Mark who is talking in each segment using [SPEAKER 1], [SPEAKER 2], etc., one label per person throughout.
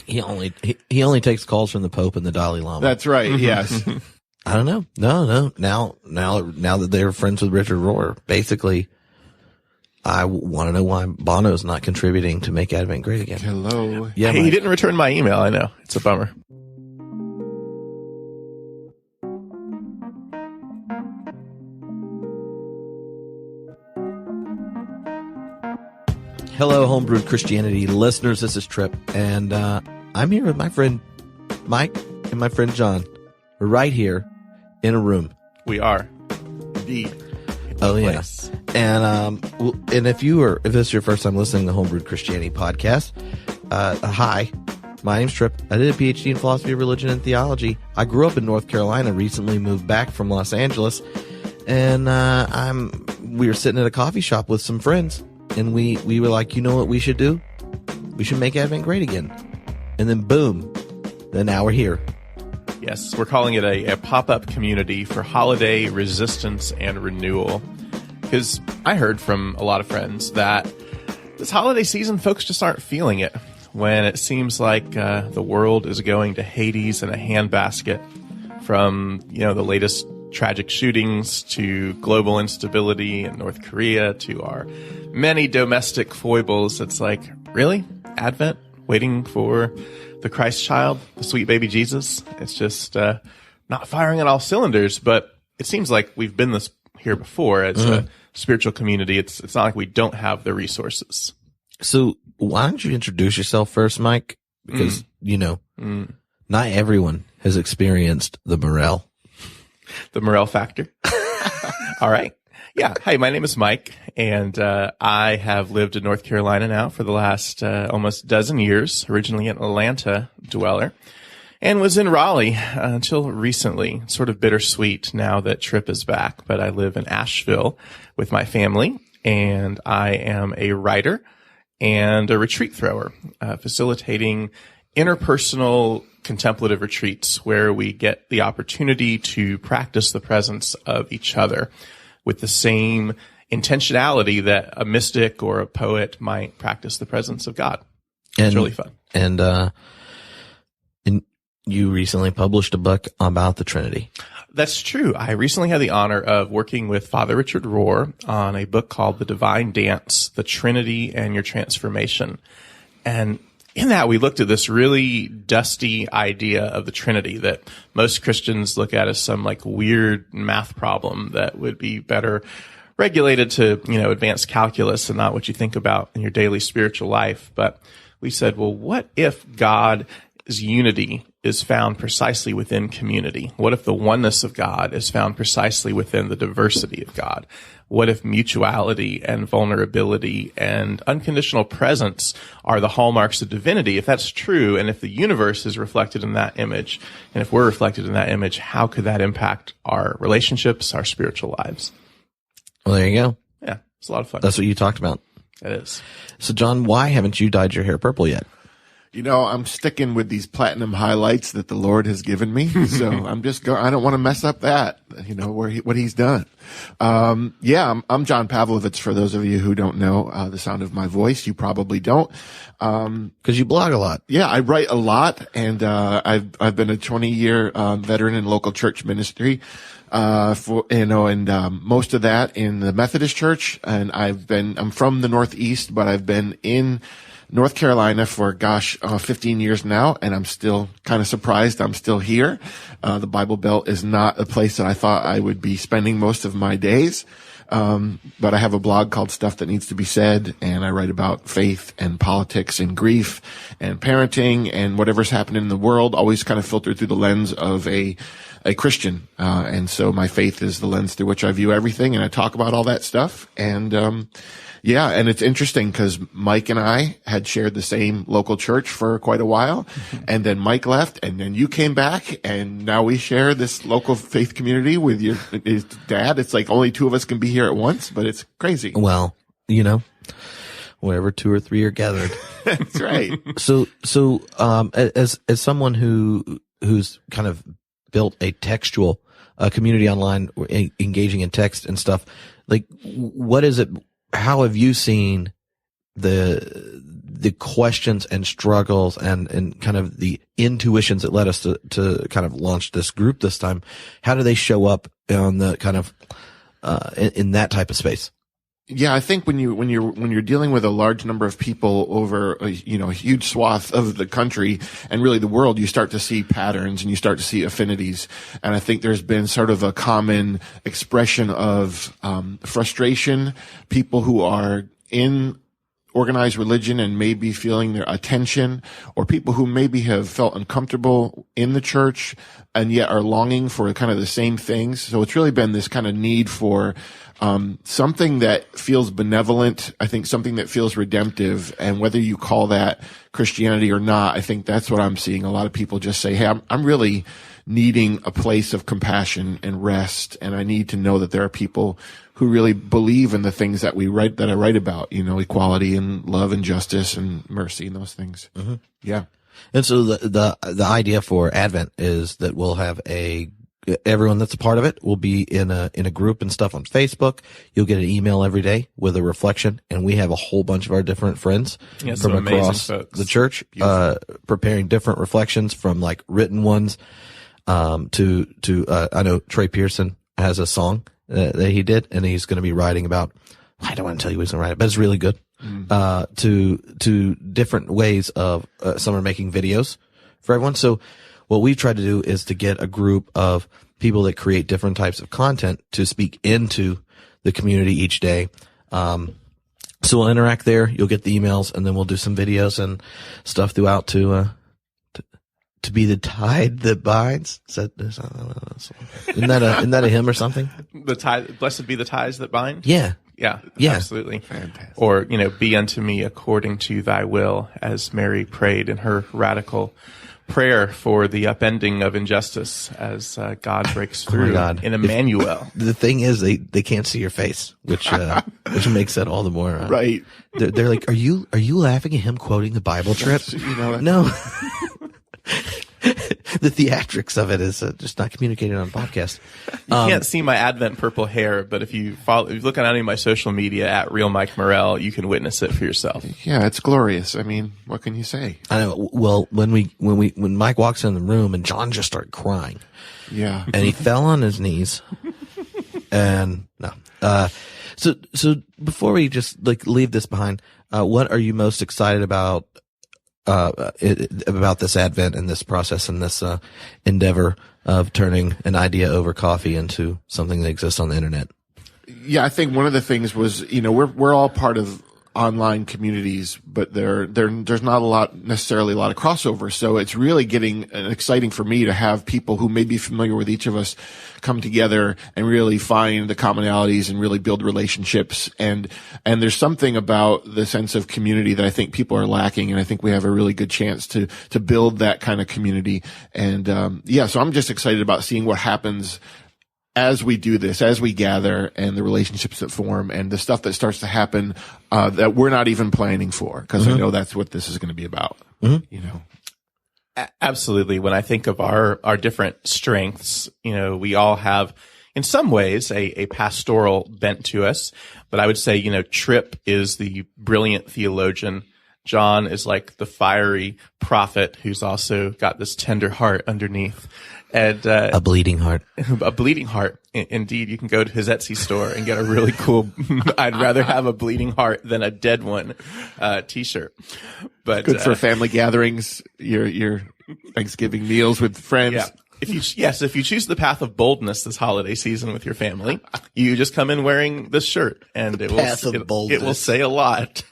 [SPEAKER 1] He only takes calls from the Pope and the Dalai Lama.
[SPEAKER 2] That's right. Yes.
[SPEAKER 1] I don't know. No. Now that they're friends with Richard Rohr, basically, I want to know why Bono's not contributing to make Advent great again.
[SPEAKER 2] Hello.
[SPEAKER 1] Yeah,
[SPEAKER 3] Hey, he didn't return my email. I know. It's a bummer.
[SPEAKER 1] Hello, Homebrewed Christianity listeners. This is Tripp, and I'm here with my friend Mike and my friend John. We're right here in a room.
[SPEAKER 3] We are.
[SPEAKER 2] Indeed.
[SPEAKER 1] Oh, yes. Yeah. And if this is your first time listening to the Homebrewed Christianity podcast, hi, my name's Tripp. I did a PhD in philosophy of religion and theology. I grew up in North Carolina, recently moved back from Los Angeles, and we were sitting at a coffee shop with some friends, and we were like, you know what we should do? We should make Advent great again. And then boom, then now we're here.
[SPEAKER 3] Yes, we're calling it a pop-up community for holiday resistance and renewal. Because I heard from a lot of friends that this holiday season, folks just aren't feeling it. When it seems like the world is going to Hades in a handbasket, from the latest tragic shootings to global instability in North Korea to our many domestic foibles. It's like, really? Advent? Waiting for the Christ child, the sweet baby Jesus? It's just not firing on all cylinders, but it seems like we've been here before as a spiritual community. It's not like we don't have the resources.
[SPEAKER 1] So why don't you introduce yourself first, Mike? Because, not everyone has experienced the Morrell.
[SPEAKER 3] The Morrell factor. All right. Yeah. Hi, my name is Mike, and I have lived in North Carolina now for the last almost dozen years, originally an Atlanta dweller, and was in Raleigh until recently. Sort of bittersweet now that Tripp is back, but I live in Asheville with my family, and I am a writer and a retreat thrower, facilitating interpersonal contemplative retreats where we get the opportunity to practice the presence of each other with the same intentionality that a mystic or a poet might practice the presence of God. It's really fun.
[SPEAKER 1] And you recently published a book about the Trinity.
[SPEAKER 3] That's true. I recently had the honor of working with Father Richard Rohr on a book called The Divine Dance, The Trinity and Your Transformation. And in that, we looked at this really dusty idea of the Trinity that most Christians look at as some like weird math problem that would be better regulated to, advanced calculus and not what you think about in your daily spiritual life. But we said, well, what if God's unity is found precisely within community? What if the oneness of God is found precisely within the diversity of God? What if mutuality and vulnerability and unconditional presence are the hallmarks of divinity? If that's true, and if the universe is reflected in that image, and if we're reflected in that image, how could that impact our relationships, our spiritual lives?
[SPEAKER 1] Well, there you go.
[SPEAKER 3] Yeah, it's a lot of fun.
[SPEAKER 1] That's what you talked about.
[SPEAKER 3] It is.
[SPEAKER 1] So, John, why haven't you dyed your hair purple yet?
[SPEAKER 2] I'm sticking with these platinum highlights that the Lord has given me. So I'm just I don't want to mess up that, what he's done. I'm John Pavlovitz. For those of you who don't know, the sound of my voice, you probably don't.
[SPEAKER 1] Cause you blog a lot.
[SPEAKER 2] Yeah, I write a lot, and, I've been a 20-year, veteran in local church ministry. Most of that in the Methodist Church. And I'm from the Northeast, but I've been in North Carolina for 15 years now, and I'm still kind of surprised I'm still here. The Bible Belt is not a place that I thought I would be spending most of my days. But I have a blog called Stuff That Needs to Be Said, and I write about faith and politics and grief and parenting and whatever's happening in the world, always kind of filtered through the lens of a Christian. And so my faith is the lens through which I view everything, and I talk about all that stuff. And and it's interesting because Mike and I had shared the same local church for quite a while, and then Mike left, and then you came back, and now we share this local faith community with his dad. It's like only two of us can be here at once, but it's crazy.
[SPEAKER 1] Well, wherever two or three are gathered.
[SPEAKER 2] That's right.
[SPEAKER 1] So, as someone who's kind of built a textual community online, engaging in text and stuff, like, what is it? How have you seen the the questions and struggles and kind of the intuitions that led us to kind of launch this group this time, how do they show up on the kind of, in that type of space?
[SPEAKER 2] Yeah, I think when you're dealing with a large number of people over a huge swath of the country and really the world, you start to see patterns and you start to see affinities. And I think there's been sort of a common expression of frustration, people who are in organized religion and maybe feeling their attention, or people who maybe have felt uncomfortable in the church and yet are longing for kind of the same things. So it's really been this kind of need for something that feels benevolent, I think something that feels redemptive, and whether you call that Christianity or not, I think that's what I'm seeing. A lot of people just say, hey, I'm really needing a place of compassion and rest, and I need to know that there are people who really believe in the things that I write about, equality and love and justice and mercy and those things. Mm-hmm. Yeah.
[SPEAKER 1] And so the idea for Advent is that we'll have everyone that's a part of it will be in a group and stuff on Facebook. You'll get an email every day with a reflection, and we have a whole bunch of our different friends from across the church, preparing different reflections from like written ones, to I know Trey Pearson has a song that he did, and he's going to be writing about, I don't want to tell you what he's going to write, but it's really good. To different ways of, some are making videos for everyone. So what we've tried to do is to get a group of people that create different types of content to speak into the community each day. So we'll interact there. You'll get the emails, and then we'll do some videos and stuff throughout to be the tide that binds. Isn't that a hymn or something?
[SPEAKER 3] The tide, blessed be the ties that bind.
[SPEAKER 1] Yeah.
[SPEAKER 3] Yeah, absolutely.
[SPEAKER 2] Fantastic.
[SPEAKER 3] Or, be unto me according to thy will, as Mary prayed in her radical prayer for the upending of injustice as God breaks through in Emmanuel.
[SPEAKER 1] The thing is, they can't see your face, which makes that all the more
[SPEAKER 2] right.
[SPEAKER 1] They're like, are you laughing at him quoting the Bible, Tripp? No. The theatrics of it is just not communicated on podcast.
[SPEAKER 3] You can't see my Advent purple hair, but if you look on any of my social media at Real Mike Morrell, you can witness it for yourself.
[SPEAKER 2] Yeah, it's glorious. I mean, what can you say?
[SPEAKER 1] I know. Well, when Mike walks in the room and John just started crying.
[SPEAKER 2] Yeah.
[SPEAKER 1] And he fell on his knees. And no. So before we just leave this behind, what are you most excited about this Advent and this process and this endeavor of turning an idea over coffee into something that exists on the internet?
[SPEAKER 2] Yeah, I think one of the things was, we're all part of online communities, but there's not necessarily a lot of crossover. So it's really getting exciting for me to have people who may be familiar with each of us come together and really find the commonalities and really build relationships. And there's something about the sense of community that I think people are lacking. And I think we have a really good chance to build that kind of community. And, so I'm just excited about seeing what happens as we do this, as we gather, and the relationships that form and the stuff that starts to happen, that we're not even planning for, because I know that's what this is going to be about.
[SPEAKER 3] Absolutely. When I think of our different strengths, we all have, in some ways, a pastoral bent to us. But I would say, Tripp is the brilliant theologian. John is like the fiery prophet who's also got this tender heart underneath. And
[SPEAKER 1] a bleeding heart.
[SPEAKER 3] A bleeding heart. Indeed, you can go to his Etsy store and get a really cool I'd rather have a bleeding heart than a dead one t-shirt. But
[SPEAKER 2] good for family gatherings, your Thanksgiving meals with friends.
[SPEAKER 3] Yeah. If you choose the path of boldness this holiday season with your family, you just come in wearing this shirt, and it will say a lot.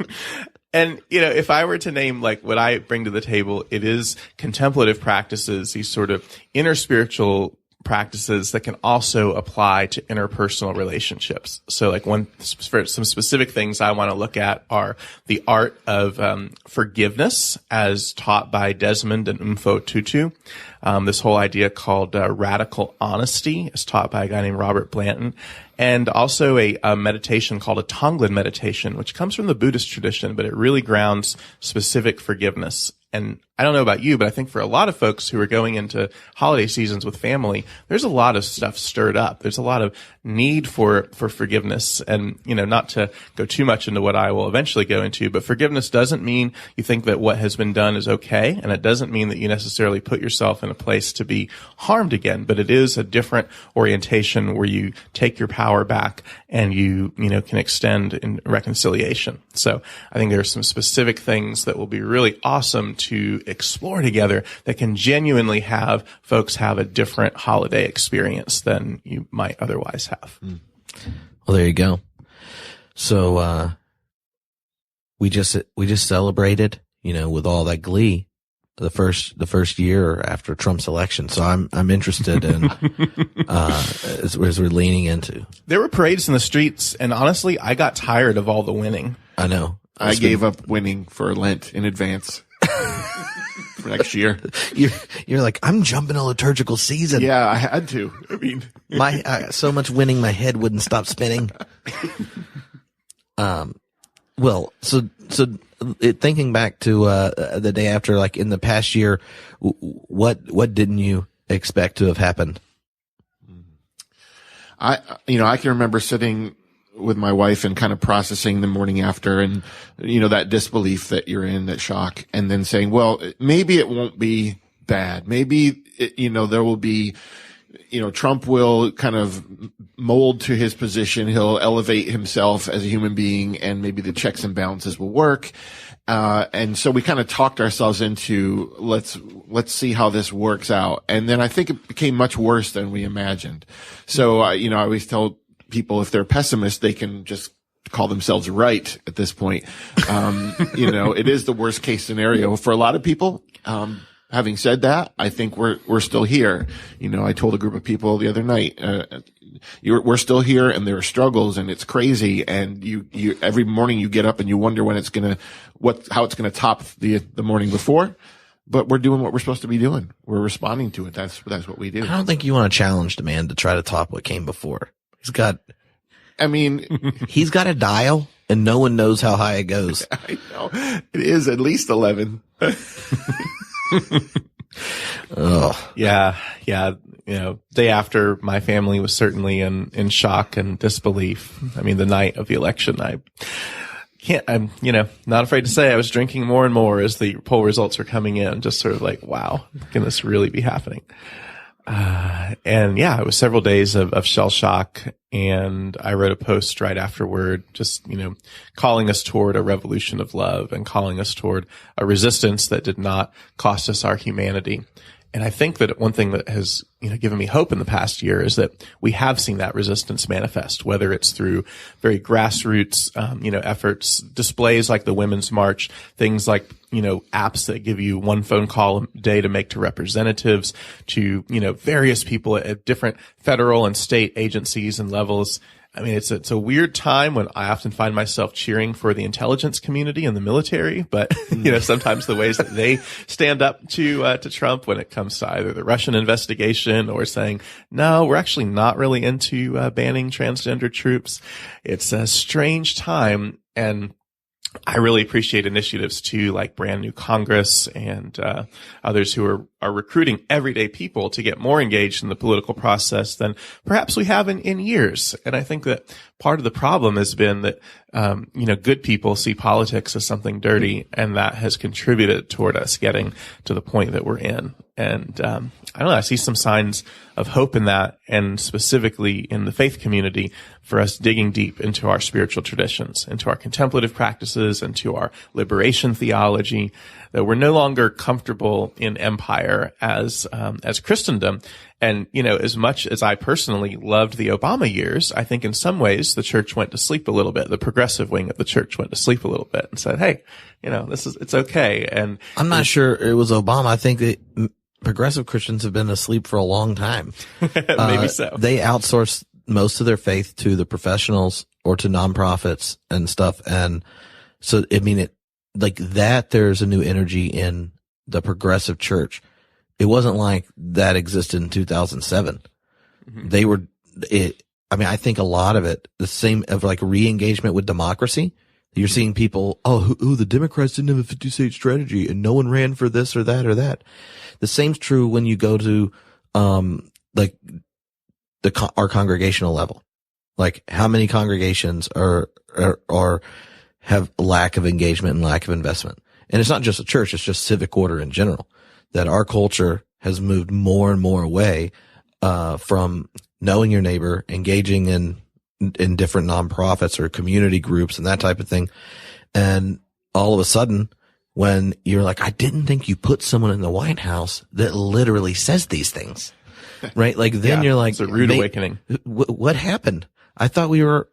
[SPEAKER 3] And, if I were to name what I bring to the table, it is contemplative practices, these sort of inner spiritual practices that can also apply to interpersonal relationships. So some specific things I want to look at are the art of forgiveness as taught by Desmond and Mfo Tutu. This whole idea called radical honesty is taught by a guy named Robert Blanton. And also a meditation called a Tonglen meditation, which comes from the Buddhist tradition, but it really grounds specific forgiveness. And I don't know about you, but I think for a lot of folks who are going into holiday seasons with family, there's a lot of stuff stirred up. There's a lot of need for forgiveness. And, not to go too much into what I will eventually go into, but forgiveness doesn't mean you think that what has been done is okay. And it doesn't mean that you necessarily put yourself in a place to be harmed again, but it is a different orientation where you take your power back and you can extend in reconciliation. So I think there are some specific things that will be really awesome to explore together that can genuinely have folks have a different holiday experience than you might otherwise have.
[SPEAKER 1] Well, there you go. So, we just celebrated, with all that glee, the first year after Trump's election. So I'm interested in, as we're leaning into.
[SPEAKER 3] There were parades in the streets, and honestly, I got tired of all the winning.
[SPEAKER 1] I know.
[SPEAKER 2] I gave up winning for Lent in advance for next year.
[SPEAKER 1] You're like, I'm jumping a liturgical season.
[SPEAKER 2] Yeah, I had to. I mean,
[SPEAKER 1] so much winning, my head wouldn't stop spinning. Well, so thinking back to the day after, like in the past year, what didn't you expect to have happened?
[SPEAKER 2] I can remember sitting with my wife and kind of processing the morning after, and that disbelief that you're in, that shock, and then saying, well, maybe it won't be bad. Maybe there will be, Trump will kind of mold to his position. He'll elevate himself as a human being, and maybe the checks and balances will work. And so we kind of talked ourselves into, let's see how this works out. And then I think it became much worse than we imagined. So, I always tell people, if they're pessimists, they can just call themselves right at this point. It is the worst case scenario for a lot of people. Having said that, I think we're still here. I told a group of people the other night, we're still here, and there are struggles, and it's crazy. And you every morning you get up and you wonder when how it's gonna top the morning before. But we're doing what we're supposed to be doing. We're responding to it. That's what we do.
[SPEAKER 1] I don't think you want to challenge the man to try to top what came before. He's got a dial, and no one knows how high it goes.
[SPEAKER 2] I know. It is at least 11.
[SPEAKER 1] Oh.
[SPEAKER 3] Yeah. Day after, my family was certainly in shock and disbelief. I mean, the night of the election, I'm not afraid to say I was drinking more and more as the poll results are coming in, just sort of like, wow, can this really be happening? It was several days of shell shock, and I wrote a post right afterward, just, calling us toward a revolution of love and calling us toward a resistance that did not cost us our humanity. And I think that one thing that has, given me hope in the past year is that we have seen that resistance manifest, whether it's through very grassroots, efforts, displays like the Women's March, things like, apps that give you one phone call a day to make to representatives, to, various people at different federal and state agencies and levels. I mean, it's a weird time when I often find myself cheering for the intelligence community and the military, but sometimes the ways that they stand up to Trump when it comes to either the Russian investigation or saying, no, we're actually not really into banning transgender troops. It's a strange time, and I really appreciate initiatives too, like Brand New Congress and others who are recruiting everyday people to get more engaged in the political process than perhaps we have in years. And I think that part of the problem has been that good people see politics as something dirty, and that has contributed toward us getting to the point that we're in. And I don't know, I see some signs of hope in that, and specifically in the faith community, for us digging deep into our spiritual traditions, into our contemplative practices, into our liberation theology, that we're no longer comfortable in empire as Christendom. And, as much as I personally loved the Obama years, I think in some ways the church went to sleep a little bit. The progressive wing of the church went to sleep a little bit and said, hey, it's okay. And
[SPEAKER 1] I'm not sure it was Obama. I think that progressive Christians have been asleep for a long time.
[SPEAKER 3] Maybe so.
[SPEAKER 1] They outsource most of their faith to the professionals or to nonprofits and stuff. And so, there's a new energy in the progressive church. It wasn't like that existed in 2007. Mm-hmm. I think a lot of it, the same of like re-engagement with democracy, You're seeing people, the Democrats didn't have a 50-state strategy and no one ran for this or that or that. The same's true when you go to, our congregational level. Like how many congregations are have lack of engagement and lack of investment. And it's not just a church, it's just civic order in general, that our culture has moved more and more away, from knowing your neighbor, engaging in different nonprofits or community groups and that type of thing. And all of a sudden, when you're like, I didn't think you put someone in the White House that literally says these things, right? Like then you're like,
[SPEAKER 3] it's a rude awakening.
[SPEAKER 1] What happened? I thought we were,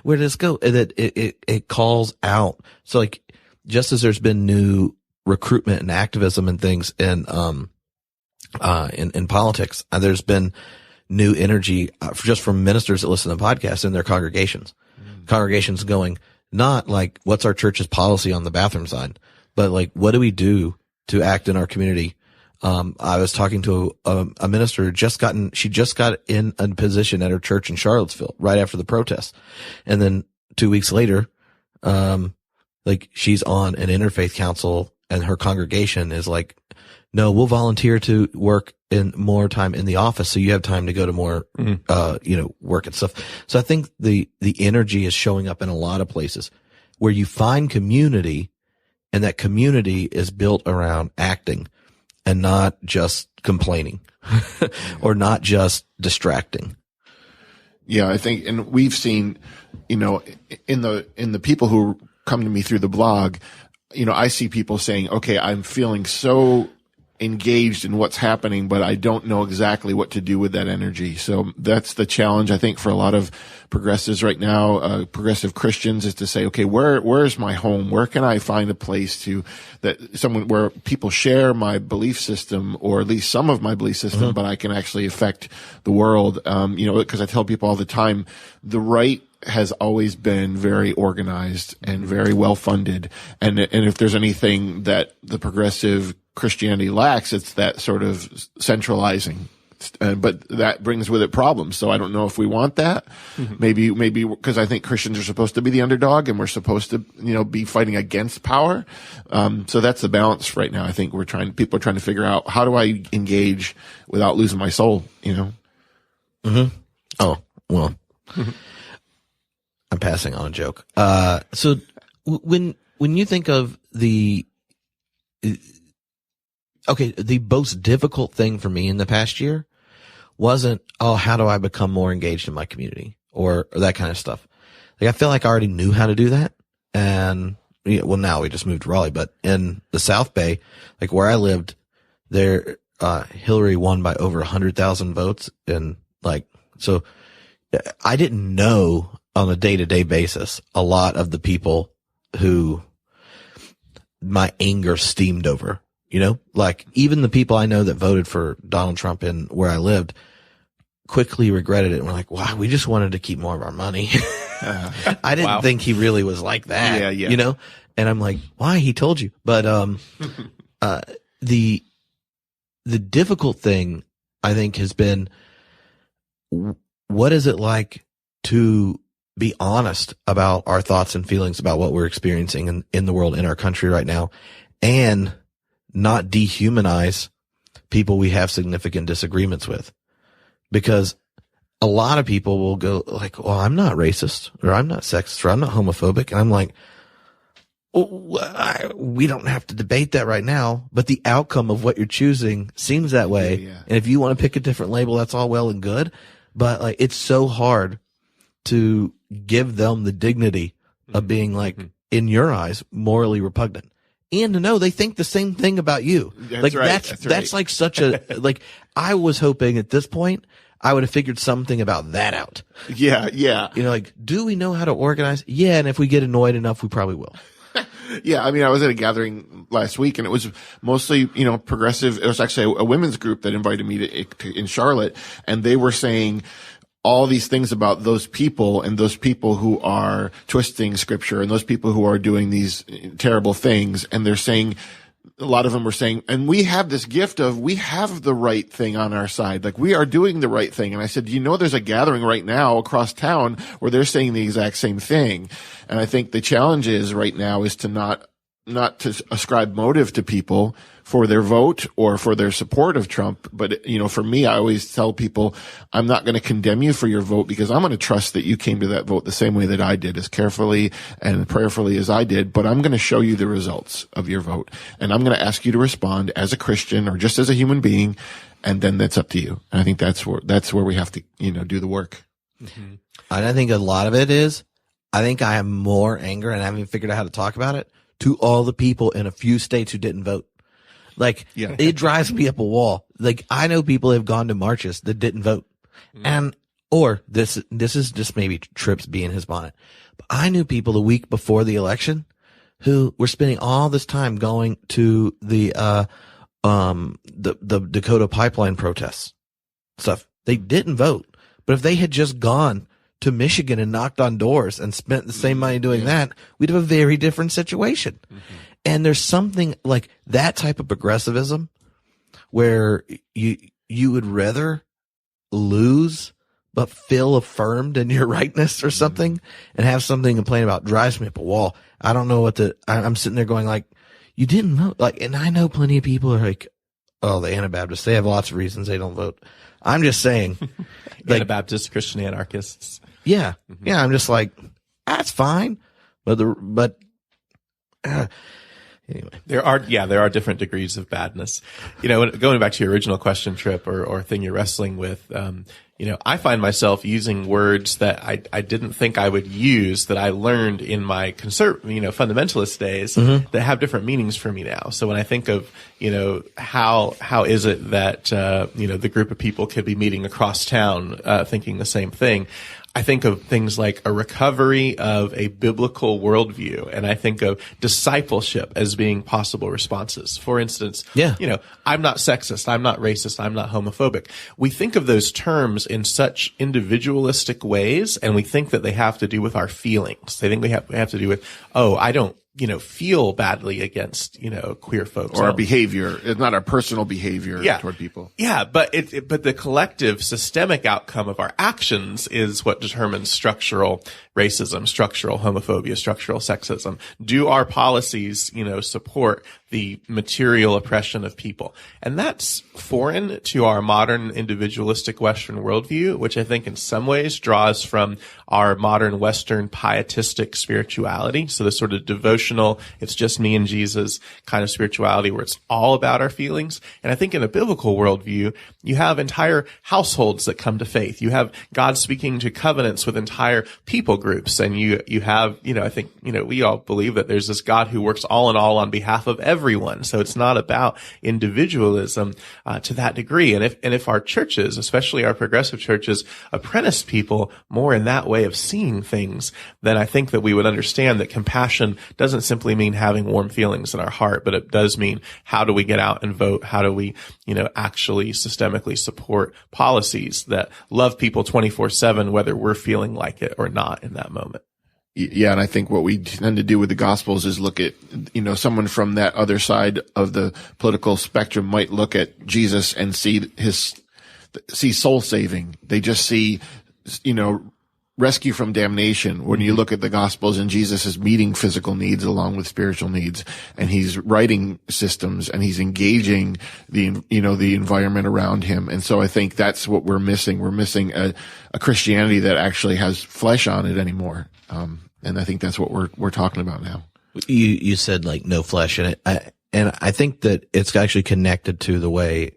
[SPEAKER 1] where did this go? That it calls out. So like, just as there's been new recruitment and activism and things in politics, there's been new energy just from ministers that listen to podcasts in their congregations. Congregations going, not like, what's our church's policy on the bathroom side, but like, what do we do to act in our community? I was talking to a minister she just got in a position at her church in Charlottesville right after the protest. And then 2 weeks later, like she's on an interfaith council and her congregation is like, no, we'll volunteer to work in more time in the office. So you have time to go to more, work and stuff. So I think the energy is showing up in a lot of places where you find community, and that community is built around acting and not just complaining or not just distracting.
[SPEAKER 2] Yeah, I think, and we've seen, in the people who come to me through the blog, I see people saying, okay, I'm feeling so engaged in what's happening, but I don't know exactly what to do with that energy. So that's the challenge, I think, for a lot of progressives right now, progressive Christians, is to say, okay, where's my home? Where can I find a place where people share my belief system, or at least some of my belief system, but I can actually affect the world? Because I tell people all the time, the right has always been very organized and very well funded. And if there's anything that the progressive Christianity lacks, it's that sort of centralizing. But that brings with it problems. So I don't know if we want that. Maybe because I think Christians are supposed to be the underdog and we're supposed to, be fighting against power. So that's the balance right now. I think people are trying to figure out, how do I engage without losing my soul,
[SPEAKER 1] Oh, well, I'm passing on a joke. So when you think of the most difficult thing for me in the past year wasn't, how do I become more engaged in my community or that kind of stuff. Like, I feel like I already knew how to do that. And now we just moved to Raleigh, but in the South Bay, like where I lived there, Hillary won by over 100,000 votes. And so I didn't know on a day-to-day basis a lot of the people who my anger steamed over, like even the people I know that voted for Donald Trump in where I lived quickly regretted it. And we're like, wow, we just wanted to keep more of our money. I didn't think he really was like that, and I'm like, why? He told you. But, the difficult thing I think has been, what is it like to be honest about our thoughts and feelings about what we're experiencing in the world, in our country right now, and not dehumanize people we have significant disagreements with? Because a lot of people will go like, well, I'm not racist, or I'm not sexist, or I'm not homophobic. And I'm like, we don't have to debate that right now, but the outcome of what you're choosing seems that way.
[SPEAKER 2] Yeah.
[SPEAKER 1] And if you want to pick a different label, that's all well and good. But it's so hard to give them the dignity of being in your eyes, morally repugnant, and to know they think the same thing about you.
[SPEAKER 2] That's right.
[SPEAKER 1] That's like such a, I was hoping at this point I would have figured something about that out.
[SPEAKER 2] Yeah. Yeah.
[SPEAKER 1] Do we know how to organize? Yeah. And if we get annoyed enough, we probably will.
[SPEAKER 2] Yeah, I mean, I was at a gathering last week, and it was mostly, progressive. It was actually a women's group that invited me in Charlotte, and they were saying all these things about those people, and those people who are twisting scripture, and those people who are doing these terrible things. And they're saying a lot of them were saying, and we have this gift of, we have the right thing on our side. Like, we are doing the right thing. And I said, there's a gathering right now across town where they're saying the exact same thing. And I think the challenge is right now is to not to ascribe motive to people for their vote or for their support of Trump. But, for me, I always tell people, I'm not going to condemn you for your vote, because I'm going to trust that you came to that vote the same way that I did, as carefully and prayerfully as I did. But I'm going to show you the results of your vote. And I'm going to ask you to respond as a Christian or just as a human being. And then that's up to you. And I think that's where we have to, do the work.
[SPEAKER 1] Mm-hmm. And I think a lot of it is, I think I have more anger, and I haven't figured out how to talk about it, to all the people in a few states who didn't vote. It drives me up a wall. I know people have gone to marches that didn't vote. Or this is just maybe Tripp's being his bonnet. But I knew people the week before the election who were spending all this time going to the Dakota pipeline protests stuff. They didn't vote. But if they had just gone to Michigan and knocked on doors and spent the same money doing that, we'd have a very different situation. Mm-hmm. And there's something like that type of progressivism where you would rather lose but feel affirmed in your rightness or something, and have something to complain about. Drives me up a wall. I don't know I'm sitting there going like, you didn't vote. And I know plenty of people are like, oh, the Anabaptists, they have lots of reasons they don't vote. I'm just saying.
[SPEAKER 3] Anabaptists, Christian anarchists.
[SPEAKER 1] Yeah. Mm-hmm. Yeah. I'm just like, that's fine. But anyway,
[SPEAKER 3] there are different degrees of badness. Going back to your original question, Tripp, or thing you're wrestling with, I find myself using words that I didn't think I would use, that I learned in my fundamentalist days, that have different meanings for me now. So when I think of, how is it that, the group of people could be meeting across town, thinking the same thing, I think of things like a recovery of a biblical worldview, and I think of discipleship as being possible responses. For instance, I'm not sexist, I'm not racist, I'm not homophobic. We think of those terms in such individualistic ways, and we think that they have to do with our feelings. They think we have to do with, I don't feel badly against, queer folks.
[SPEAKER 2] Or our behavior. It's not our personal behavior toward people.
[SPEAKER 3] Yeah, but the collective systemic outcome of our actions is what determines structural racism, structural homophobia, structural sexism. Do our policies, support the material oppression of people? And that's foreign to our modern individualistic Western worldview, which I think in some ways draws from our modern Western pietistic spirituality. So the sort of devotional, it's just me and Jesus kind of spirituality where it's all about our feelings. And I think in a biblical worldview, you have entire households that come to faith. You have God speaking to covenants with entire people groups. And you have, I think, we all believe that there's this God who works all in all on behalf of everyone. So it's not about individualism to that degree. And if our churches, especially our progressive churches, apprentice people more in that way of seeing things, then I think that we would understand that compassion doesn't simply mean having warm feelings in our heart, but it does mean, how do we get out and vote? How do we, actually systemically support policies that love people 24/7, whether we're feeling like it or not in that moment?
[SPEAKER 2] Yeah, and I think what we tend to do with the Gospels is look at, someone from that other side of the political spectrum might look at Jesus and see soul saving. They just see, rescue from damnation. When you look at the Gospels, and Jesus is meeting physical needs along with spiritual needs, and he's writing systems, and he's engaging the environment around him. And so I think that's what we're missing. We're missing a Christianity that actually has flesh on it anymore. And I think that's what we're talking about now.
[SPEAKER 1] You said like no flesh in it. And I think that it's actually connected to the way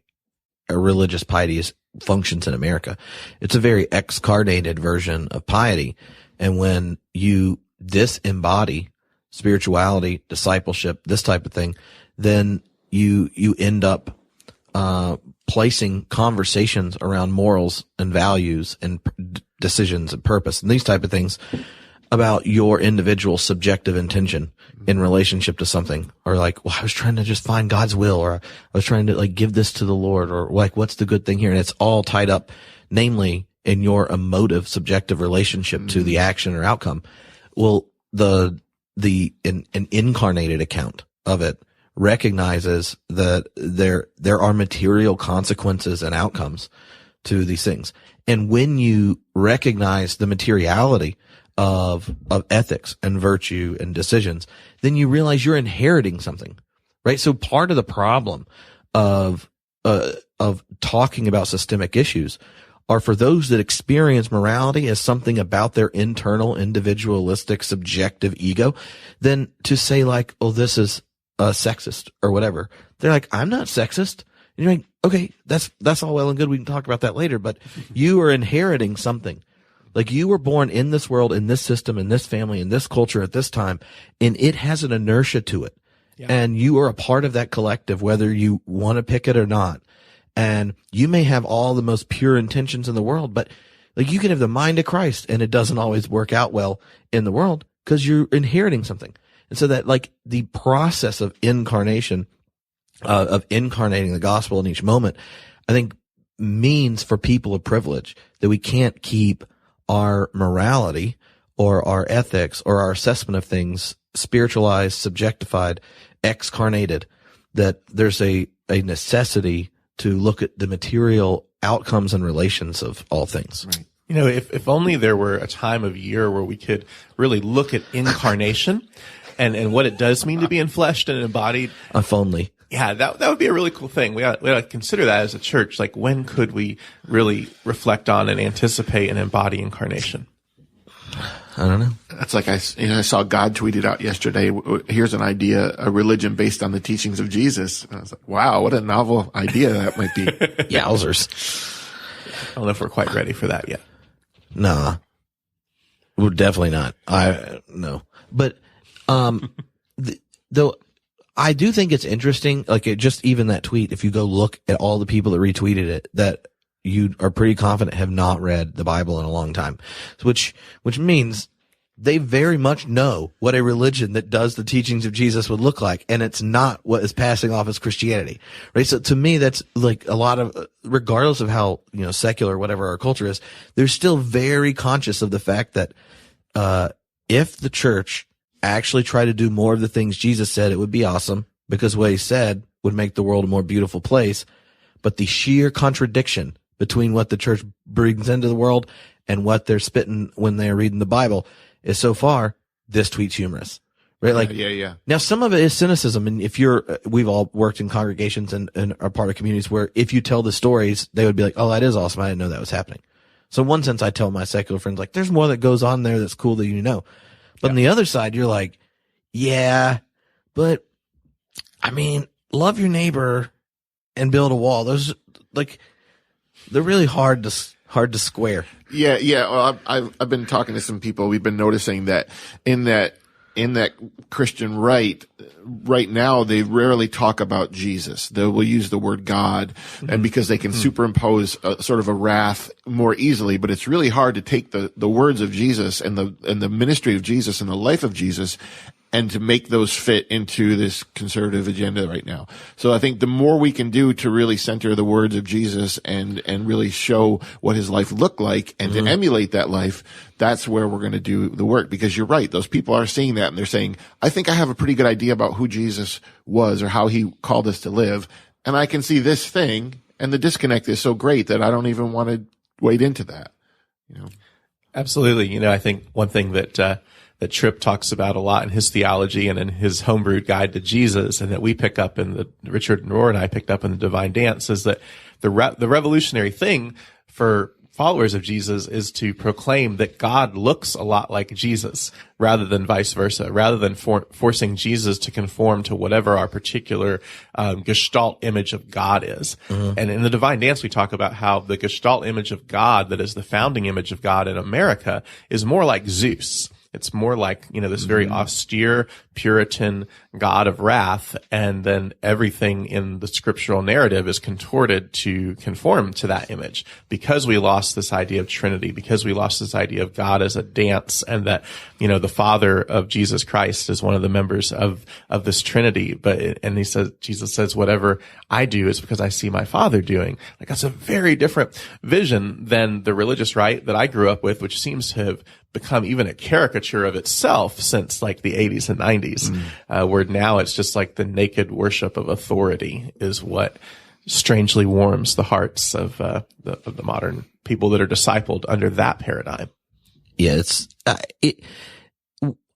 [SPEAKER 1] a religious piety functions in America. It's a very excarnated version of piety. And when you disembody spirituality, discipleship, this type of thing, then you end up placing conversations around morals and values and decisions and purpose and these type of things about your individual subjective intention in relationship to something, or like, well, I was trying to just find God's will, or I was trying to like give this to the Lord, or like, what's the good thing here? And it's all tied up, namely in your emotive, subjective relationship to the action or outcome. Well, an incarnated account of it recognizes that there are material consequences and outcomes to these things. And when you recognize the materiality of ethics and virtue and decisions, then you realize you're inheriting something, right? So part of the problem of talking about systemic issues are for those that experience morality as something about their internal, individualistic, subjective ego, then to say like, oh, this is sexist or whatever. They're like, I'm not sexist. And you're like, okay, that's all well and good. We can talk about that later, but you are inheriting something. Like you were born in this world, in this system, in this family, in this culture at this time, and it has an inertia to it. Yeah. And you are a part of that collective, whether you want to pick it or not. And you may have all the most pure intentions in the world, but like you can have the mind of Christ and it doesn't always work out well in the world because you're inheriting something. And so that like the process of incarnation, of incarnating the gospel in each moment, I think means for people of privilege that we can't keep our morality or our ethics or our assessment of things spiritualized, subjectified, excarnated, that there's a necessity to look at the material outcomes and relations of all things.
[SPEAKER 3] Right. You know, if only there were a time of year where we could really look at incarnation and what it does mean to be enfleshed and embodied.
[SPEAKER 1] If only.
[SPEAKER 3] Yeah, that would be a really cool thing. We ought to consider that as a church. Like, when could we really reflect on and anticipate and embody incarnation?
[SPEAKER 1] I don't know.
[SPEAKER 2] That's like I saw God tweeted out yesterday, here's an idea, a religion based on the teachings of Jesus. And I was like, wow, what a novel idea that might be.
[SPEAKER 1] Yowzers.
[SPEAKER 3] I don't know if we're quite ready for that yet.
[SPEAKER 1] Nah. We're definitely not. No. But, though I do think it's interesting, like just even that tweet, if you go look at all the people that retweeted it, that you are pretty confident have not read the Bible in a long time, which means they very much know what a religion that does the teachings of Jesus would look like. And it's not what is passing off as Christianity, right? So to me, that's like a lot of, regardless of how, secular, whatever our culture is, they're still very conscious of the fact that, if the church actually tried to do more of the things Jesus said, it would be awesome, because what he said would make the world a more beautiful place. But the sheer contradiction between what the church brings into the world and what they're spitting when they're reading the Bible is so far, this tweet's humorous, right? Like,
[SPEAKER 2] yeah.
[SPEAKER 1] Now some of it is cynicism. And if we've all worked in congregations and are part of communities where if you tell the stories, they would be like, oh, that is awesome. I didn't know that was happening. So in one sense, I tell my secular friends, like, there's more that goes on there that's cool that you know. But on the other side, you're like, yeah, but I mean, love your neighbor and build a wall. Those, like, they're really hard to square.
[SPEAKER 2] Yeah. Well, I've been talking to some people. We've been noticing that in that Christian right now, they rarely talk about Jesus. They will use the word God, and because they can superimpose sort of a wrath more easily, but it's really hard to take the words of Jesus and the ministry of Jesus and the life of Jesus and to make those fit into this conservative agenda right now. So I think the more we can do to really center the words of Jesus and really show what his life looked like and to emulate that life, that's where we're going to do the work. Because you're right. Those people are seeing that and they're saying, I think I have a pretty good idea about who Jesus was or how he called us to live. And I can see this thing, and the disconnect is so great that I don't even want to wade into that.
[SPEAKER 3] Absolutely. I think one thing that Tripp talks about a lot in his theology and in his homebrewed guide to Jesus, and that we pick up in Richard Rohr and I picked up in the Divine Dance, is that the revolutionary thing for followers of Jesus is to proclaim that God looks a lot like Jesus, rather than vice versa, rather than forcing Jesus to conform to whatever our particular Gestalt image of God is. And in the Divine Dance, we talk about how the Gestalt image of God, that is the founding image of God in America, is more like Zeus. It's more like, this very austere Puritan God of wrath, and then everything in the scriptural narrative is contorted to conform to that image, because we lost this idea of Trinity, because we lost this idea of God as a dance, and that, the Father of Jesus Christ is one of the members of this Trinity. Jesus says, whatever I do is because I see my Father doing. Like, that's a very different vision than the religious right that I grew up with, which seems to have become even a caricature of itself since like the 80s and 90s, where now it's just like the naked worship of authority is what strangely warms the hearts of the modern people that are discipled under that paradigm.
[SPEAKER 1] Yeah,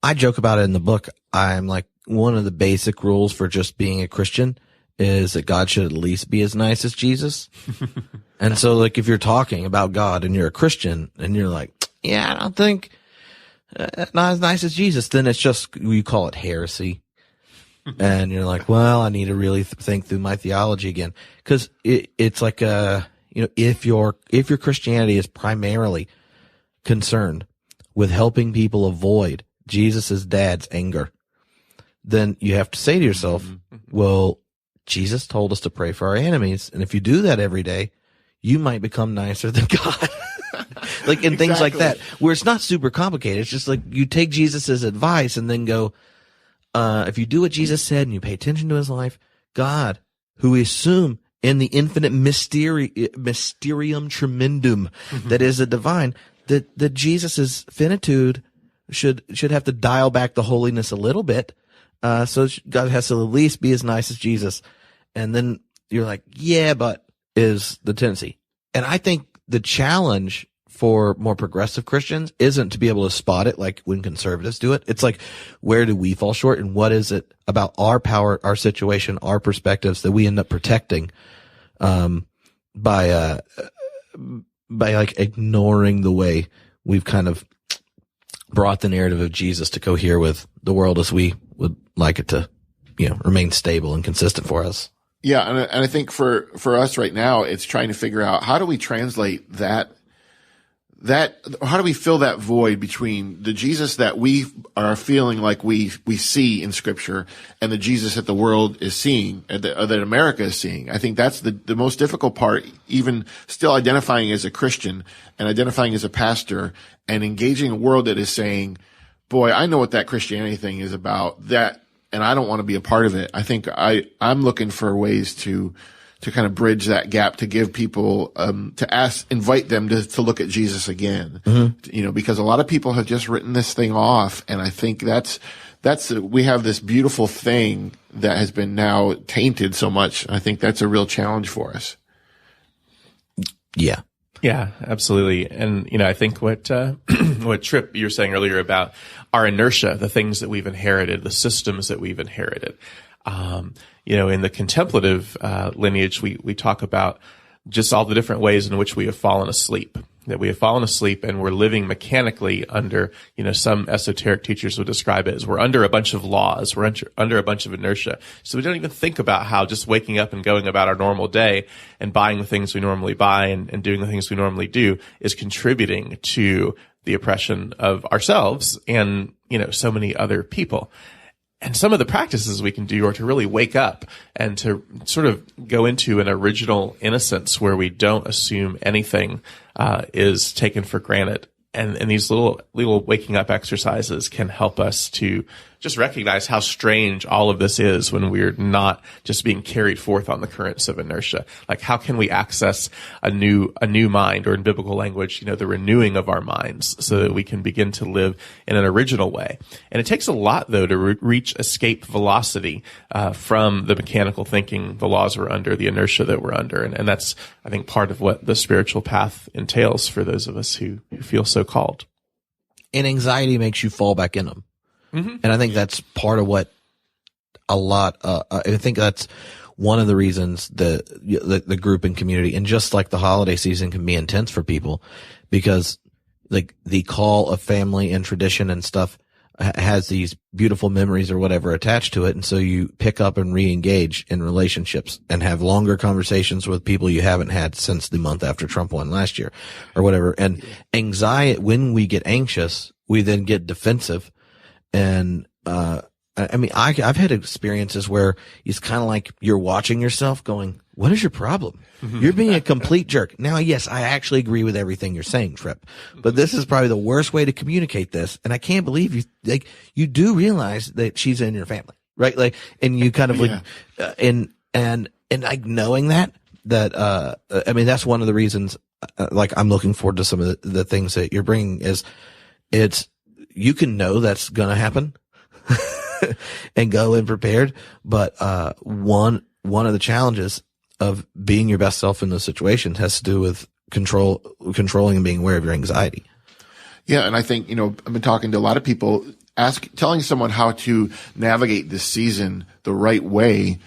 [SPEAKER 1] I joke about it in the book. I'm like, one of the basic rules for just being a Christian is that God should at least be as nice as Jesus. And so like, if you're talking about God and you're a Christian and you're like, yeah, I don't think not as nice as Jesus, then it's just, you call it heresy. And you're like, well, I need to really think through my theology again. Cause it's like, if your Christianity is primarily concerned with helping people avoid Jesus's dad's anger, then you have to say to yourself, well, Jesus told us to pray for our enemies. And if you do that every day, you might become nicer than God. Like, and things like that, where it's not super complicated. It's just like you take Jesus's advice and then go, if you do what Jesus said and you pay attention to his life, God, who we assume in the infinite mysterium tremendum that is the divine, that Jesus's finitude should have to dial back the holiness a little bit. So God has to at least be as nice as Jesus. And then you're like, yeah, but is the tendency. And I think the challenge for more progressive Christians isn't to be able to spot it like when conservatives do it. It's like, where do we fall short, and what is it about our power, our situation, our perspectives that we end up protecting, by like ignoring the way we've kind of brought the narrative of Jesus to cohere with the world as we would like it to, remain stable and consistent for us.
[SPEAKER 2] Yeah. And I think for us right now, it's trying to figure out, how do we translate that, how do we fill that void between the Jesus that we are feeling like we see in Scripture and the Jesus that the world is seeing, that America is seeing? I think that's the most difficult part, even still identifying as a Christian and identifying as a pastor and engaging a world that is saying, boy, I know what that Christianity thing is about, that, and I don't want to be a part of it. I think I'm looking for ways to kind of bridge that gap, to give people, invite them to look at Jesus again, because a lot of people have just written this thing off. And I think we have this beautiful thing that has been now tainted so much. I think that's a real challenge for us.
[SPEAKER 1] Yeah.
[SPEAKER 3] Yeah, absolutely. And, I think what Tripp, you were saying earlier about our inertia, the things that we've inherited, the systems that we've inherited. In the contemplative lineage, we talk about just all the different ways in which we have fallen asleep, that we have fallen asleep and we're living mechanically under, some esoteric teachers would describe it as we're under a bunch of laws, we're under a bunch of inertia. So we don't even think about how just waking up and going about our normal day and buying the things we normally buy and doing the things we normally do is contributing to the oppression of ourselves and, so many other people. And some of the practices we can do are to really wake up and to sort of go into an original innocence where we don't assume anything is taken for granted. And these little waking up exercises can help us to just recognize how strange all of this is when we're not just being carried forth on the currents of inertia. Like, how can we access a new mind, or in biblical language, the renewing of our minds, so that we can begin to live in an original way? And it takes a lot, though, to reach escape velocity from the mechanical thinking, the laws we're under, the inertia that we're under. And that's, I think, part of what the spiritual path entails for those of us who feel so called.
[SPEAKER 1] And anxiety makes you fall back in them. Mm-hmm. And I think that's part of what I think that's one of the reasons the group and community, and just like the holiday season, can be intense for people, because like the call of family and tradition and stuff has these beautiful memories or whatever attached to it. And so you pick up and re-engage in relationships and have longer conversations with people you haven't had since the month after Trump won last year or whatever. And anxiety, when we get anxious, we then get defensive. And, I've had experiences where it's kind of like you're watching yourself going, what is your problem? You're being a complete jerk. Now, yes, I actually agree with everything you're saying, Tripp, but this is probably the worst way to communicate this. And I can't believe you do realize that she's in your family, right? Like, and you kind of and like knowing that's one of the reasons, I'm looking forward to some of the things that you're bringing is you can know that's going to happen and go in prepared. But, one of the challenges of being your best self in those situations has to do with controlling and being aware of your anxiety.
[SPEAKER 2] Yeah. And I think, I've been talking to a lot of people, telling someone how to navigate this season the right way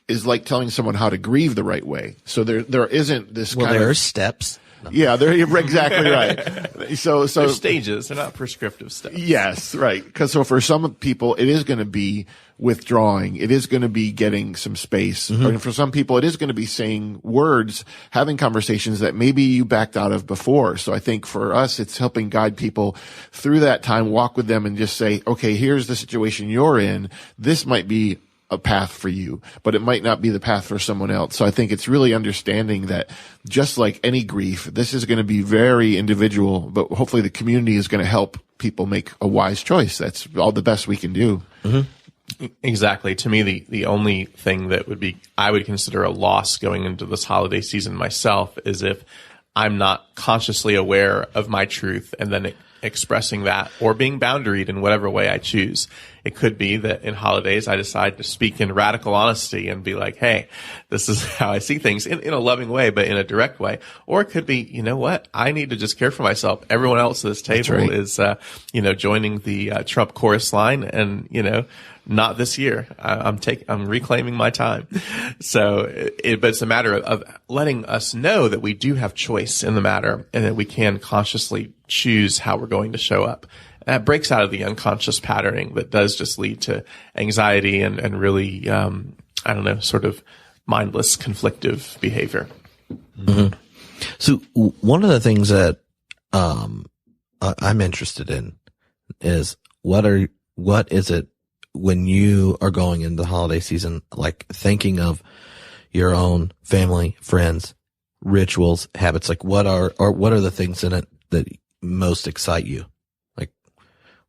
[SPEAKER 2] is like telling someone how to grieve the right way. So there isn't this kind of.
[SPEAKER 1] There are steps.
[SPEAKER 2] No. Yeah, you're exactly right. So
[SPEAKER 3] they're stages. They're not prescriptive steps.
[SPEAKER 2] Yes, right. Because for some people, it is going to be withdrawing. It is going to be getting some space. Mm-hmm. And for some people, it is going to be saying words, having conversations that maybe you backed out of before. So I think for us, it's helping guide people through that time, walk with them and just say, okay, here's the situation you're in. This might be a path for you, but it might not be the path for someone else. So I think it's really understanding that just like any grief, this is going to be very individual, but hopefully the community is going to help people make a wise choice. That's all the best we can do.
[SPEAKER 3] Mm-hmm. Exactly. To me, the only thing that I would consider a loss going into this holiday season myself is if I'm not consciously aware of my truth and then expressing that or being boundaried in whatever way I choose. It could be that in holidays I decide to speak in radical honesty and be like, hey, this is how I see things in a loving way, but in a direct way. Or it could be, you know what? I need to just care for myself. Everyone else at this table is, joining the Trump chorus line and, not this year. I'm reclaiming my time. So but it's a matter of letting us know that we do have choice in the matter and that we can consciously choose how we're going to show up. That breaks out of the unconscious patterning that does just lead to anxiety and really, sort of mindless, conflictive behavior.
[SPEAKER 1] Mm-hmm. So one of the things that I'm interested in is what is it when you are going into the holiday season, like thinking of your own family, friends, rituals, habits, like what are the things in it that most excite you? Like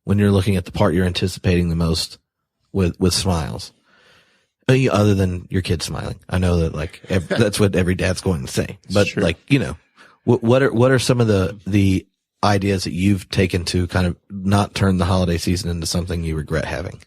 [SPEAKER 1] when you're looking at the part you're anticipating the most with smiles, other than your kid smiling. I know that that's what every dad's going to say, but what are some of the ideas that you've taken to kind of not turn the holiday season into something you regret having?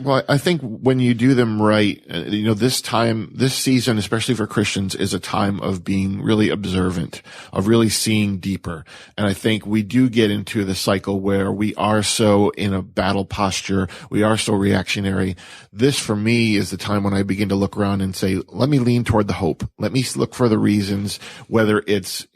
[SPEAKER 2] Well, I think when you do them right, this season, especially for Christians, is a time of being really observant, of really seeing deeper. And I think we do get into the cycle where we are so in a battle posture. We are so reactionary. This, for me, is the time when I begin to look around and say, let me lean toward the hope. Let me look for the reasons, whether it's,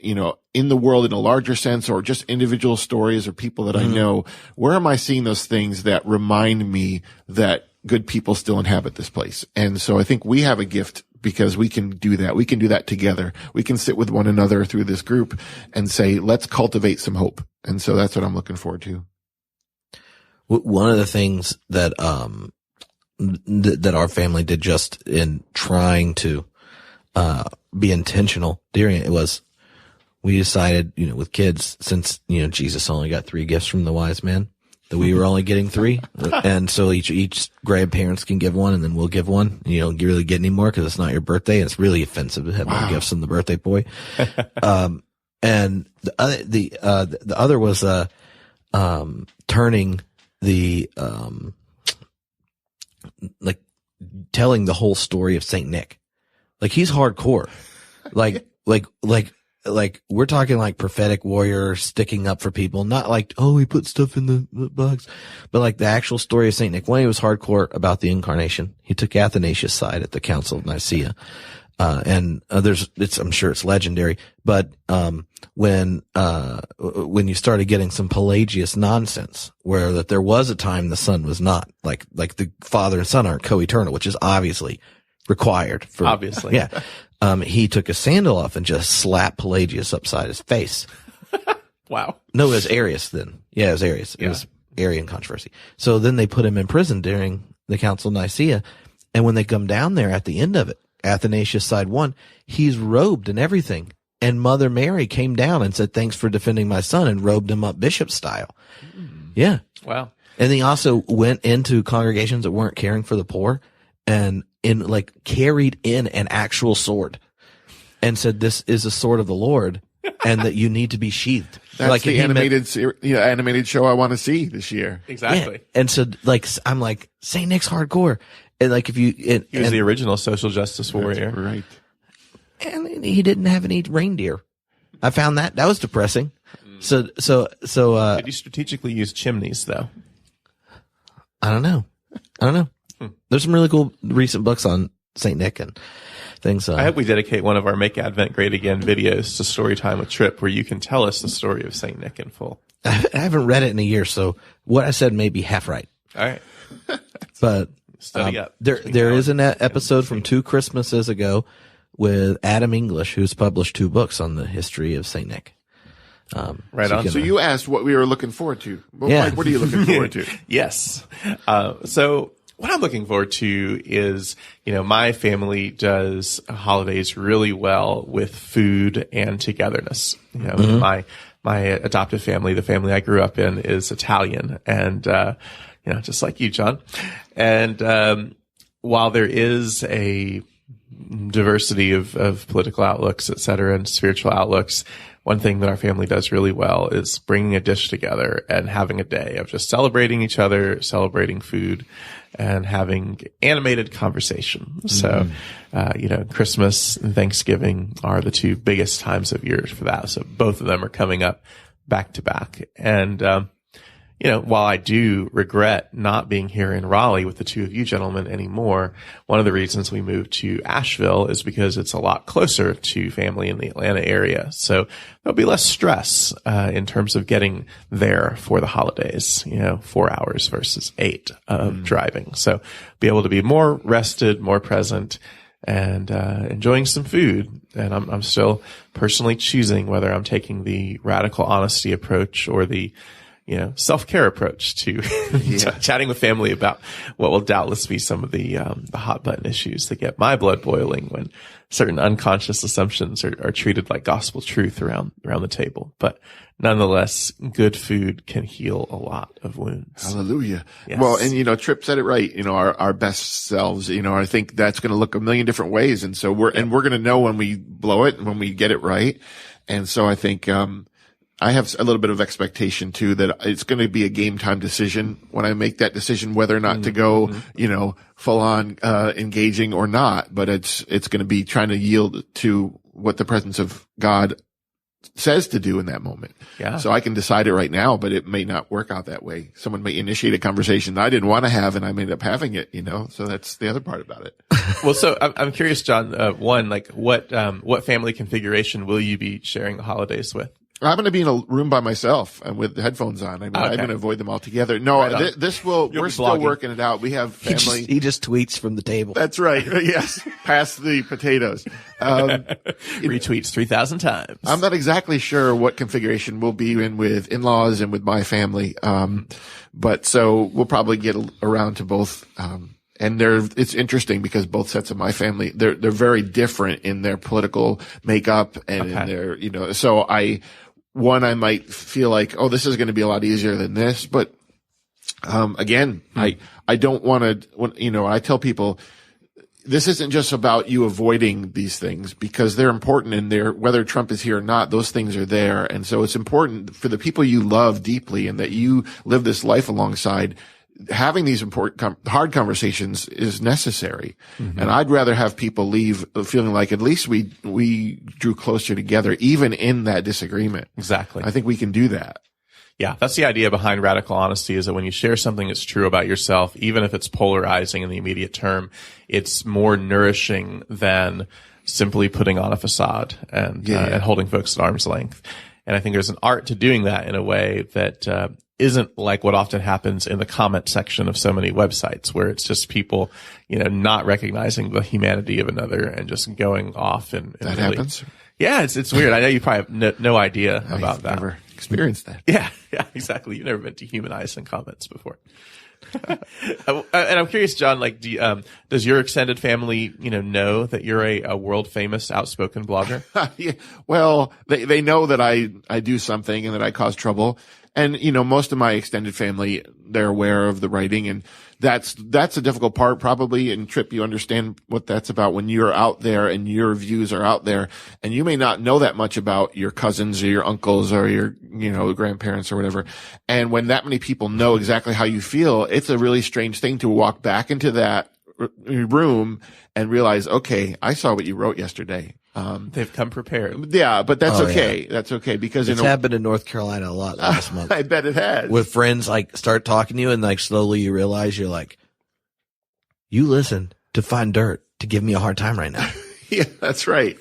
[SPEAKER 2] in the world in a larger sense or just individual stories or people that I know. Where am I seeing those things that remind me that good people still inhabit this place? And so I think we have a gift because we can do that. We can do that together. We can sit with one another through this group and say, let's cultivate some hope. And so that's what I'm looking forward to.
[SPEAKER 1] One of the things that, that our family did just in trying to, be intentional during it was, we decided, with kids, since, Jesus only got 3 gifts from the wise man, that we were only getting 3. And so each grandparents can give one and then we'll give one. You don't really get any more because it's not your birthday. It's really offensive to have more gifts than the birthday boy. And the other was, turning the, telling the whole story of Saint Nick. Like he's hardcore. Like we're talking like prophetic warrior sticking up for people, not like, oh, he put stuff in the box, but like the actual story of Saint Nick. One, he was hardcore about the incarnation. He took Athanasius' side at the Council of Nicaea. I'm sure it's legendary, but, when you started getting some Pelagius nonsense where that there was a time the son was not like the father and son aren't co-eternal, which is obviously required for,
[SPEAKER 3] obviously.
[SPEAKER 1] Yeah. He took his sandal off and just slapped Pelagius upside his face.
[SPEAKER 3] Wow.
[SPEAKER 1] No, it was Arius then. Yeah, it was Arius. It was Arian controversy. So then they put him in prison during the Council of Nicaea. And when they come down there at the end of it, Athanasius side 1, he's robed and everything. And Mother Mary came down and said, thanks for defending my son, and robed him up bishop style. Yeah.
[SPEAKER 3] Wow.
[SPEAKER 1] And he also went into congregations that weren't caring for the poor and carried in an actual sword and said, this is the sword of the Lord. and that you need to be sheathed.
[SPEAKER 2] That's
[SPEAKER 1] like
[SPEAKER 2] the animated show I want to see this year.
[SPEAKER 3] Exactly.
[SPEAKER 1] Yeah. And so like, I'm like, St. Nick's hardcore. And like, if you,
[SPEAKER 3] he was the original social justice warrior.
[SPEAKER 2] Right.
[SPEAKER 1] And he didn't have any reindeer. I found that was depressing. So,
[SPEAKER 3] Did you strategically use chimneys though?
[SPEAKER 1] I don't know. There's some really cool recent books on St. Nick and things.
[SPEAKER 3] I hope we dedicate one of our Make Advent Great Again videos to story time with Tripp, where you can tell us the story of St. Nick in full.
[SPEAKER 1] I haven't read it in a year, so what I said may be half right.
[SPEAKER 3] All right.
[SPEAKER 1] But
[SPEAKER 3] study up.
[SPEAKER 1] There is an episode from 2 Christmases ago with Adam English, who's published 2 books on the history of St. Nick.
[SPEAKER 3] Right on.
[SPEAKER 2] So you asked what we were looking forward to. Well,
[SPEAKER 1] Yeah.
[SPEAKER 2] Mike, what are you looking forward to?
[SPEAKER 3] Yes. So what I'm looking forward to is, my family does holidays really well with food and togetherness. My adoptive family, the family I grew up in, is Italian, and just like you, John. And while there is a diversity of political outlooks, et cetera, and spiritual outlooks, one thing that our family does really well is bringing a dish together and having a day of just celebrating each other, celebrating food, and having animated conversation. So, Christmas and Thanksgiving are the 2 biggest times of year for that. So both of them are coming up back to back. And, while I do regret not being here in Raleigh with the 2 of you gentlemen anymore, one of the reasons we moved to Asheville is because it's a lot closer to family in the Atlanta area. So there'll be less stress, in terms of getting there for the holidays, 4 hours versus 8 of driving. So be able to be more rested, more present, and enjoying some food. And I'm still personally choosing whether I'm taking the radical honesty approach or the self-care approach to chatting with family about what will doubtless be some of the hot button issues that get my blood boiling when certain unconscious assumptions are treated like gospel truth around the table. But nonetheless, good food can heal a lot of wounds.
[SPEAKER 2] Hallelujah.
[SPEAKER 3] Yes.
[SPEAKER 2] Well, and Tripp said it right. Our best selves. I think that's going to look a million different ways, and so we're going to know when we blow it and when we get it right. And so I think I have a little bit of expectation too that it's going to be a game time decision when I make that decision whether or not to go, full on engaging or not. But it's going to be trying to yield to what the presence of God says to do in that moment.
[SPEAKER 3] Yeah.
[SPEAKER 2] So I can decide it right now, but it may not work out that way. Someone may initiate a conversation I didn't want to have, and I may end up having it. So that's the other part about it.
[SPEAKER 3] Well, so I'm curious, John. What family configuration will you be sharing the holidays with?
[SPEAKER 2] I'm going to be in a room by myself and with headphones on. I'm going to avoid them altogether. No, we're still
[SPEAKER 3] blogging.
[SPEAKER 2] working it out. We have family.
[SPEAKER 1] He just tweets from the table.
[SPEAKER 2] That's right. Yes. Pass the potatoes.
[SPEAKER 3] Retweets 3,000 times.
[SPEAKER 2] I'm not exactly sure what configuration we'll be in with in-laws and with my family. But so we'll probably get around to both. And it's interesting because both sets of my family, they're very different in their political makeup and in their, so I might feel like, oh, this is going to be a lot easier than this. But, again, I don't want to, I tell people this isn't just about you avoiding these things because they're important and whether Trump is here or not, those things are there. And so it's important for the people you love deeply and that you live this life alongside. Having these important, hard conversations is necessary. Mm-hmm. And I'd rather have people leave feeling like at least we drew closer together, even in that disagreement.
[SPEAKER 3] Exactly.
[SPEAKER 2] I think we can do that.
[SPEAKER 3] Yeah. That's the idea behind radical honesty, is that when you share something that's true about yourself, even if it's polarizing in the immediate term, it's more nourishing than simply putting on a facade and holding folks at arm's length. And I think there's an art to doing that in a way that, isn't like what often happens in the comment section of so many websites where it's just people, not recognizing the humanity of another and just going off and
[SPEAKER 2] that really happens.
[SPEAKER 3] Yeah, it's weird. I know you probably have no idea about that.
[SPEAKER 2] I've never experienced that.
[SPEAKER 3] Yeah, exactly. You've never been dehumanized in comments before. And I'm curious, John, does your extended family, know that you're a world famous outspoken blogger?
[SPEAKER 2] Yeah. Well, they know that I do something and that I cause trouble. And, most of my extended family, they're aware of the writing, and that's a difficult part probably. And Tripp, you understand what that's about when you're out there and your views are out there, and you may not know that much about your cousins or your uncles or your, grandparents or whatever. And when that many people know exactly how you feel, it's a really strange thing to walk back into that room and realize, okay, I saw what you wrote yesterday.
[SPEAKER 3] They've come prepared.
[SPEAKER 2] Yeah, but that's okay. Yeah. That's okay because
[SPEAKER 1] it's happened in North Carolina a lot last month.
[SPEAKER 2] I bet it has.
[SPEAKER 1] With friends start talking to you and slowly you realize you're like, you listen to find dirt to give me a hard time right now.
[SPEAKER 2] Yeah, that's right.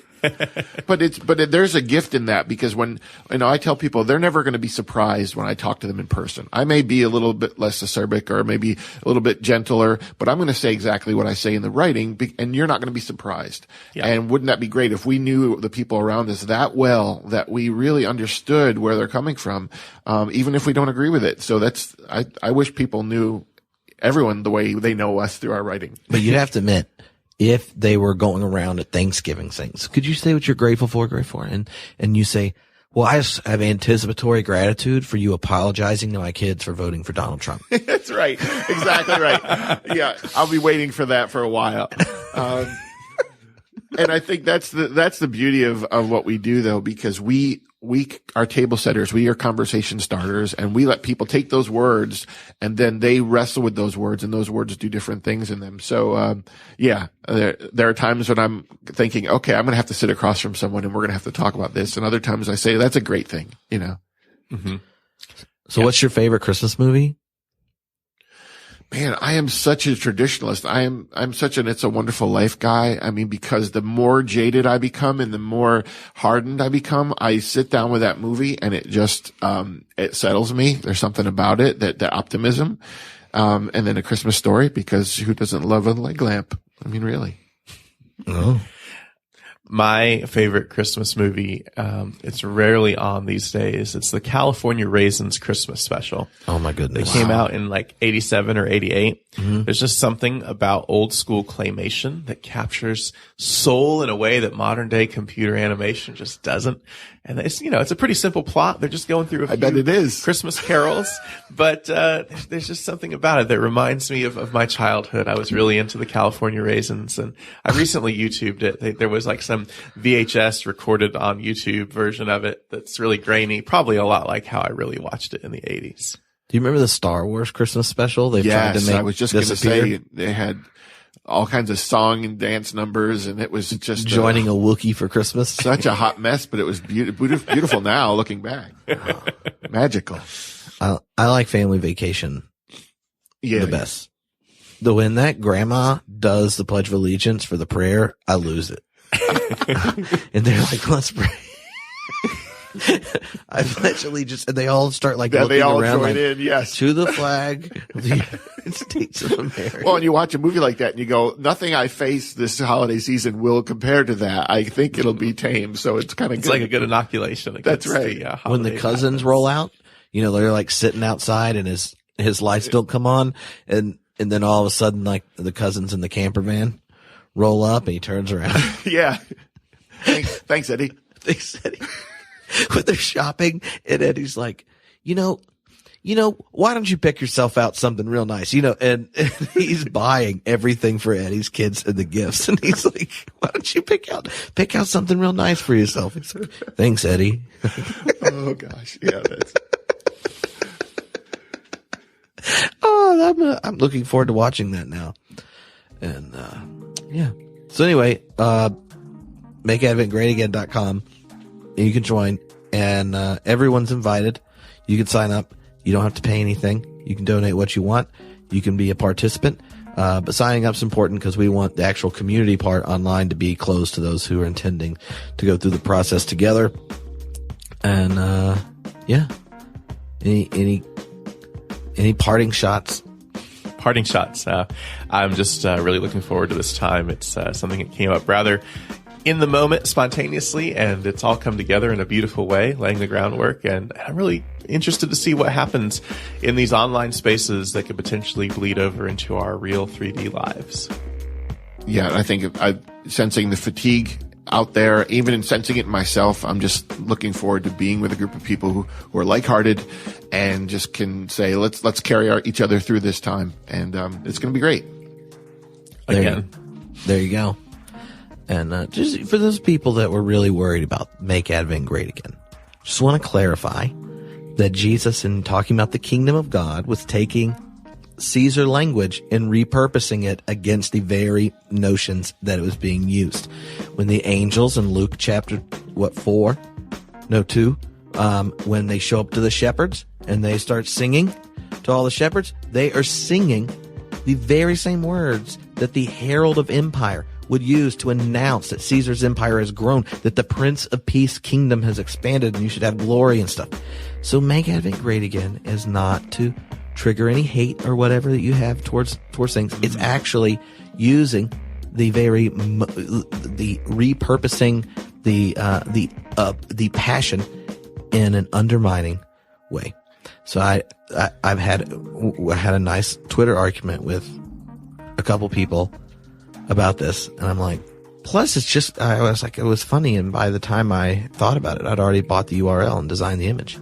[SPEAKER 2] But there's a gift in that because when, I tell people they're never going to be surprised when I talk to them in person. I may be a little bit less acerbic or maybe a little bit gentler, but I'm going to say exactly what I say in the writing and you're not going to be surprised. Yeah. And wouldn't that be great if we knew the people around us that well, that we really understood where they're coming from, even if we don't agree with it. So I wish people knew everyone the way they know us through our writing.
[SPEAKER 1] But you'd have to admit, if they were going around at Thanksgiving things, could you say what you're grateful for? And you say, well, I just have anticipatory gratitude for you apologizing to my kids for voting for Donald Trump.
[SPEAKER 2] That's right. Exactly right. Yeah. I'll be waiting for that for a while. And I think that's the beauty of what we do though, because we are table setters. We are conversation starters, and we let people take those words and then they wrestle with those words, and those words do different things in them. So, there are times when I'm thinking, okay, I'm going to have to sit across from someone and we're going to have to talk about this. And other times I say, that's a great thing,
[SPEAKER 1] Mm-hmm. So what's your favorite Christmas movie?
[SPEAKER 2] Man, I am such a traditionalist. I'm such an It's a Wonderful Life guy. I mean, because the more jaded I become and the more hardened I become, I sit down with that movie and it just, it settles me. There's something about it, that optimism. And then A Christmas Story, because who doesn't love a leg lamp? I mean, really.
[SPEAKER 1] Oh.
[SPEAKER 3] My favorite Christmas movie, it's rarely on these days. It's the California Raisins Christmas special.
[SPEAKER 1] Oh my goodness.
[SPEAKER 3] It came out in 87 or 88.
[SPEAKER 1] Mm-hmm.
[SPEAKER 3] There's just something about old school claymation that captures soul in a way that modern day computer animation just doesn't. And it's, it's a pretty simple plot. They're just going through
[SPEAKER 2] I bet it is.
[SPEAKER 3] Christmas carols, but, there's just something about it that reminds me of my childhood. I was really into the California Raisins, and I recently YouTubed it. There was some VHS recorded on YouTube version of it that's really grainy, probably a lot like how I really watched it in the 80s.
[SPEAKER 1] Do you remember the Star Wars Christmas special? They tried to make
[SPEAKER 2] I was just going to say they had all kinds of song and dance numbers, and it was just
[SPEAKER 1] joining a Wookiee for Christmas.
[SPEAKER 2] Such a hot mess, but it was beautiful now looking back. Oh, magical.
[SPEAKER 1] I like Family Vacation.
[SPEAKER 2] Yeah,
[SPEAKER 1] the best. When that grandma does the Pledge of Allegiance for the prayer, I lose it. And they're like, let's pray. I pledge allegiance, and they all start looking
[SPEAKER 2] they all
[SPEAKER 1] around
[SPEAKER 2] join in, yes,
[SPEAKER 1] to the flag of the United States of America.
[SPEAKER 2] Well, and you watch a movie like that and you go, nothing I face this holiday season will compare to that. I think it'll be tame. So it's kind of
[SPEAKER 3] good. It's like a good inoculation.
[SPEAKER 2] That's right.
[SPEAKER 1] When the cousins roll out, they're sitting outside and his lights don't come on. And then all of a sudden, the cousins in the camper van roll up and he turns around.
[SPEAKER 2] Yeah. Thanks, Eddie.
[SPEAKER 1] Thanks, Eddie. When they're shopping, and Eddie's like, why don't you pick yourself out something real nice? And he's buying everything for Eddie's kids and the gifts. And he's like, why don't you pick out something real nice for yourself? He's like, thanks, Eddie.
[SPEAKER 2] Oh gosh. Yeah.
[SPEAKER 1] I'm looking forward to watching that now. And, yeah. So anyway, makeadventgreatagain.com. You can join, and everyone's invited. You can sign up. You don't have to pay anything. You can donate what you want. You can be a participant. But signing up's important because we want the actual community part online to be closed to those who are intending to go through the process together. And yeah. Any parting shots?
[SPEAKER 3] Parting shots. I'm just really looking forward to this time. It's something that came up rather in the moment, spontaneously, and it's all come together in a beautiful way, laying the groundwork. And I'm really interested to see what happens in these online spaces that could potentially bleed over into our real 3D lives.
[SPEAKER 2] Yeah, I think I'm sensing the fatigue out there, even in sensing it myself. I'm just looking forward to being with a group of people who are like-hearted and just can say, let's carry each other through this time. And it's going to be great.
[SPEAKER 1] There you go. And just for those people that were really worried about Make Advent Great Again, just want to clarify that Jesus, in talking about the kingdom of God, was taking Caesar language and repurposing it against the very notions that it was being used. When the angels in Luke chapter 2, when they show up to the shepherds and they start singing to all the shepherds, they are singing the very same words that the herald of empire would use to announce that Caesar's empire has grown, that the Prince of Peace kingdom has expanded, and you should have glory and stuff. So Make Advent Great Again is not to trigger any hate or whatever that you have towards things. It's actually using the very the repurposing the passion in an undermining way. So I've had a nice Twitter argument with a couple people about this, and I'm like, plus it's just, I was like, it was funny, and by the time I thought about it, I'd already bought the URL and designed the image.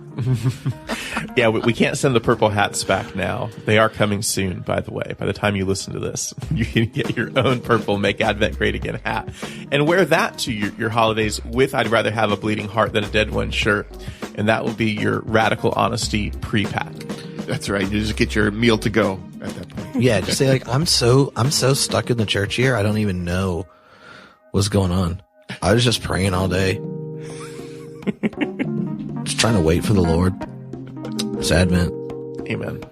[SPEAKER 3] Yeah, we can't send the purple hats back now. They are coming soon, by the way. By the time you listen to this, you can get your own purple Make Advent Great Again hat and wear that to your holidays with I'd rather have a bleeding heart than a dead one shirt. And that will be your radical honesty pre-pack.
[SPEAKER 2] That's right. You just get your meal to go at that point.
[SPEAKER 1] Yeah, just say like, I'm so stuck in the church here, I don't even know what's going on. I was just praying all day. Just trying to wait for the Lord. It's Advent.
[SPEAKER 3] Amen.